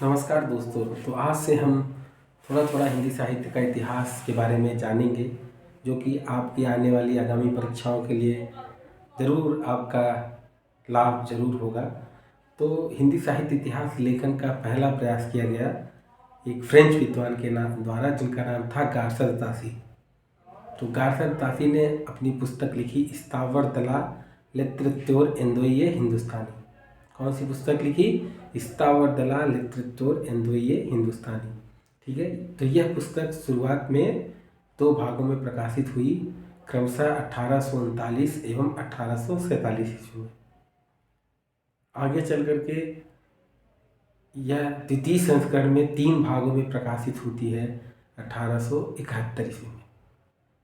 नमस्कार दोस्तों। तो आज से हम थोड़ा थोड़ा हिंदी साहित्य का इतिहास के बारे में जानेंगे, जो कि आपकी आने वाली आगामी परीक्षाओं के लिए ज़रूर आपका लाभ ज़रूर होगा। तो हिंदी साहित्य इतिहास लेखन का पहला प्रयास किया गया एक फ्रेंच विद्वान के नाम द्वारा, जिनका नाम था गार्सर तासी। तो गार्सर तासी ने अपनी पुस्तक लिखी स्थावर दला लिटरेच्योर एंदोये हिंदुस्तानी। कौन सी पुस्तक लिखी? स्थावर दला लिटरेच्योर एंदोये हिंदुस्तानी। ठीक है। तो यह पुस्तक शुरुआत में दो भागों में प्रकाशित हुई, क्रमशः 1839 एवं 1847 ईस्वी में। आगे चल करके यह द्वितीय संस्करण में 3 भागों में प्रकाशित होती है 1871 ईस्वी में।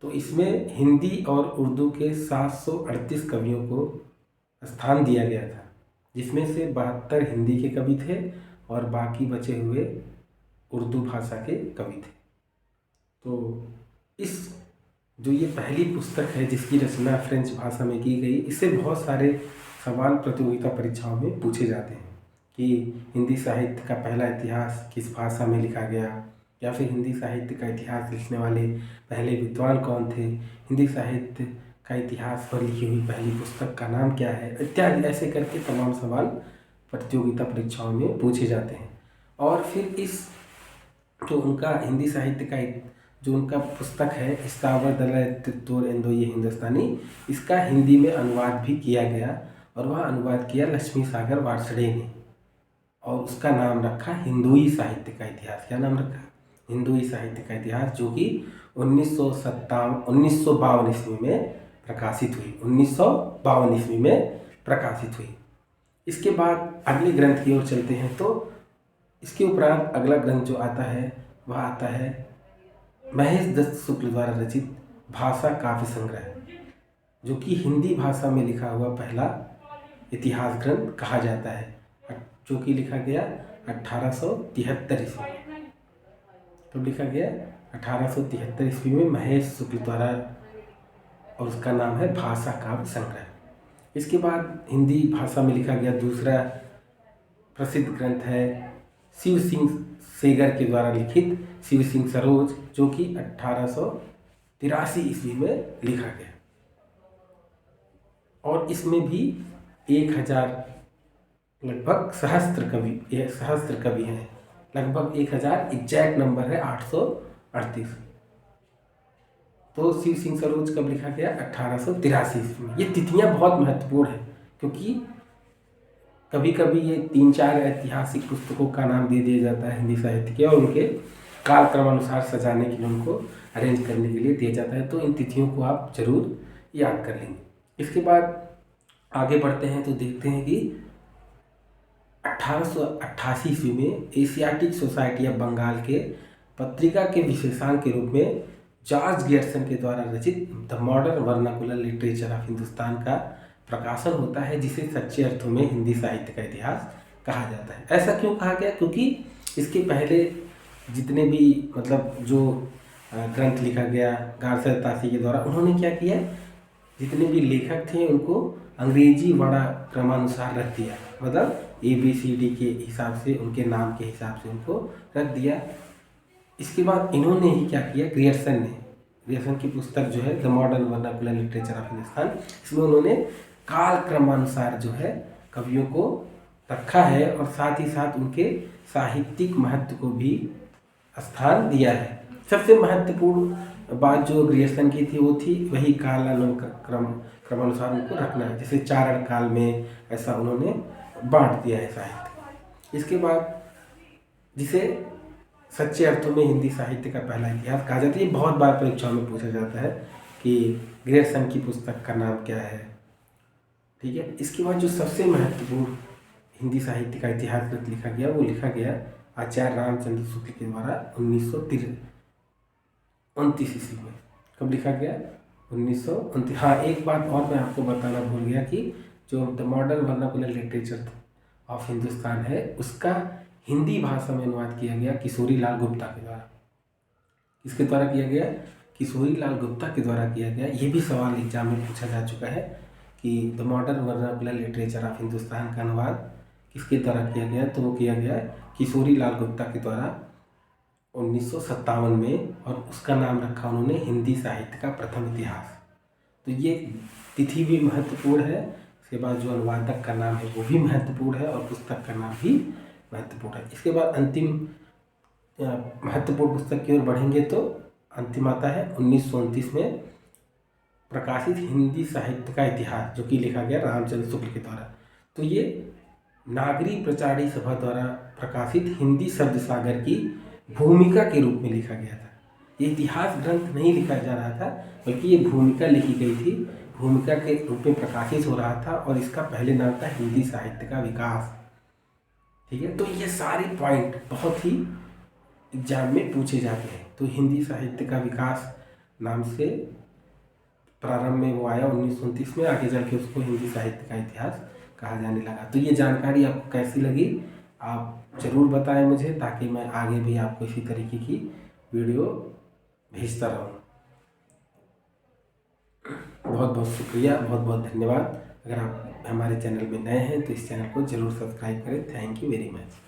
तो इसमें हिंदी और उर्दू के 738 कवियों को स्थान दिया गया था, जिसमें से 72 हिंदी के कवि थे और बाकी बचे हुए उर्दू भाषा के कवि थे। तो इस जो ये पहली पुस्तक है जिसकी रचना फ्रेंच भाषा में की गई, इससे बहुत सारे सवाल प्रतियोगिता परीक्षाओं में पूछे जाते हैं कि हिंदी साहित्य का पहला इतिहास किस भाषा में लिखा गया, या फिर हिंदी साहित्य का इतिहास लिखने वाले पहले विद्वान कौन थे, हिंदी साहित्य का इतिहास पर लिखी हुई पहली पुस्तक का नाम क्या है, इत्यादि। ऐसे करके तमाम सवाल प्रतियोगिता परीक्षाओं में पूछे जाते हैं। और फिर इस जो उनका हिंदी साहित्य का जो उनका पुस्तक है स्थावर दला लिटरेच्योर एंदोये हिंदुस्तानी, इसका हिंदी में अनुवाद भी किया गया, और वह अनुवाद किया लक्ष्मी सागर वार्ष्णेय ने, और उसका नाम रखा हिंदुई साहित्य का इतिहास। क्या नाम रखा? हिंदुई साहित्य का इतिहास, जो कि 1952 ईस्वी में प्रकाशित हुई। 1952 ईस्वी में प्रकाशित हुई। इसके बाद अगले ग्रंथ की ओर चलते हैं। तो इसके उपरांत अगला ग्रंथ जो आता है वह आता है महेश दत्त शुक्ल द्वारा रचित भाषा काव्य संग्रह, जो कि हिंदी भाषा में लिखा हुआ पहला इतिहास ग्रंथ कहा जाता है, जो कि लिखा गया 1873 ईस्वी में। तो लिखा गया 1873 ईस्वी में महेश शुक्ल द्वारा, और उसका नाम है भाषा काव्य संग्रह। इसके बाद हिंदी भाषा में लिखा गया दूसरा प्रसिद्ध ग्रंथ है शिव सिंह सेगर के द्वारा लिखित शिव सिंह सरोज, जो कि 1883 ईस्वी में लिखा गया। और इसमें भी 1000 लगभग सहस्त्र कवि हैं। लगभग 1000, एग्जैक्ट नंबर है 838। तो शिव सिंह सरोज कब लिखा गया? 1883 ईस्वी में। ये तिथियां बहुत महत्वपूर्ण हैं, क्योंकि कभी कभी ये 3-4 ऐतिहासिक पुस्तकों का नाम दे दिया जाता है हिंदी साहित्य के, और उनके कालक्रमानुसार सजाने के लिए, उनको अरेंज करने के लिए दिया जाता है। तो इन तिथियों को आप जरूर याद कर लेंगे। इसके बाद आगे बढ़ते हैं तो देखते हैं कि 1888 ईस्वी में एशियाटिक सोसाइटी ऑफ बंगाल के पत्रिका के विशेषांक के रूप में जॉर्ज गियर्सन के द्वारा रचित the modern vernacular literature of Hindustan का प्रकाशन होता है, जिसे सच्चे अर्थों में हिंदी साहित्य का इतिहास कहा जाता है। ऐसा क्यों कहा गया? क्योंकि इसके पहले जितने भी जो ग्रंथ लिखा गया गार्सर तासी के द्वारा, उन्होंने क्या किया, जितने भी लेखक थे उनको अंग्रेजी वर्ण क्रमानुसार रख दिया, ABCD के हिसाब से, उनके नाम के हिसाब से उनको रख दिया। इसके बाद इन्होंने ही क्या किया, ग्रियर्सन की पुस्तक जो है the modern vernacular literature of Hindustan, इसमें उन्होंने काल क्रमानुसार जो है कवियों को रखा है, और साथ ही साथ उनके साहित्यिक महत्व को भी स्थान दिया है। सबसे महत्वपूर्ण बात जो ग्रियर्सन की थी वो थी वही क्रमानुसार उनको रखना है, जैसे चारण काल में ऐसा उन्होंने बांट दिया है साहित्य। इसके बाद जिसे सच्चे अर्थों में हिंदी साहित्य का पहला इतिहास कहा जाता है। ये बहुत बार परीक्षाओं में पूछा जाता है कि ग्रियर्सन की पुस्तक का नाम क्या है। ठीक है। इसके बाद जो सबसे महत्वपूर्ण हिंदी साहित्य का इतिहास ग्रंथ लिखा गया, वो लिखा गया आचार्य रामचंद्र शुक्ल के द्वारा 1929 ईस्वी में। कब लिखा गया? 1929। हाँ, एक बात और मैं आपको बताना भूल गया कि जो the modern vernacular literature of Hindustan है, उसका हिंदी भाषा में अनुवाद किया गया किशोरी लाल गुप्ता के द्वारा। किसके द्वारा किया गया? किशोरी लाल गुप्ता के द्वारा किया गया। ये भी सवाल एग्जाम में पूछा जा चुका है कि the modern vernacular literature of Hindustan का अनुवाद किसके द्वारा किया गया, तो वो किया गया किशोरी लाल गुप्ता के द्वारा 1957 में, और उसका नाम रखा उन्होंने हिंदी साहित्य का प्रथम इतिहास। तो ये तिथि भी महत्वपूर्ण है, इसके बाद जो अनुवादक का नाम है वो भी महत्वपूर्ण है, और पुस्तक का नाम भी महत्वपूर्ण है। इसके बाद अंतिम महत्वपूर्ण पुस्तक की ओर बढ़ेंगे तो अंतिम आता है 1929 में प्रकाशित हिंदी साहित्य का इतिहास, जो कि लिखा गया रामचंद्र शुक्ल के द्वारा। तो ये नागरी प्रचारी सभा द्वारा प्रकाशित हिंदी शब्द सागर की भूमिका के रूप में लिखा गया था। ये इतिहास ग्रंथ नहीं लिखा जा रहा था, बल्कि ये भूमिका लिखी गई थी, भूमिका के रूप में प्रकाशित हो रहा था, और इसका पहले नाम था हिंदी साहित्य का विकास। ठीक है, तो ये सारे पॉइंट बहुत ही एग्जाम में पूछे जाते हैं। तो हिंदी साहित्य का विकास नाम से प्रारंभ में वो आया 1929 में, आगे चल के उसको हिंदी साहित्य का इतिहास कहा जाने लगा। तो ये जानकारी आपको कैसी लगी आप ज़रूर बताएं मुझे, ताकि मैं आगे भी आपको इसी तरीके की वीडियो भेजता रहूँ। बहुत बहुत शुक्रिया, बहुत बहुत धन्यवाद। अगर आप हमारे चैनल में नए हैं तो इस चैनल को ज़रूर सब्सक्राइब करें। Thank you very much.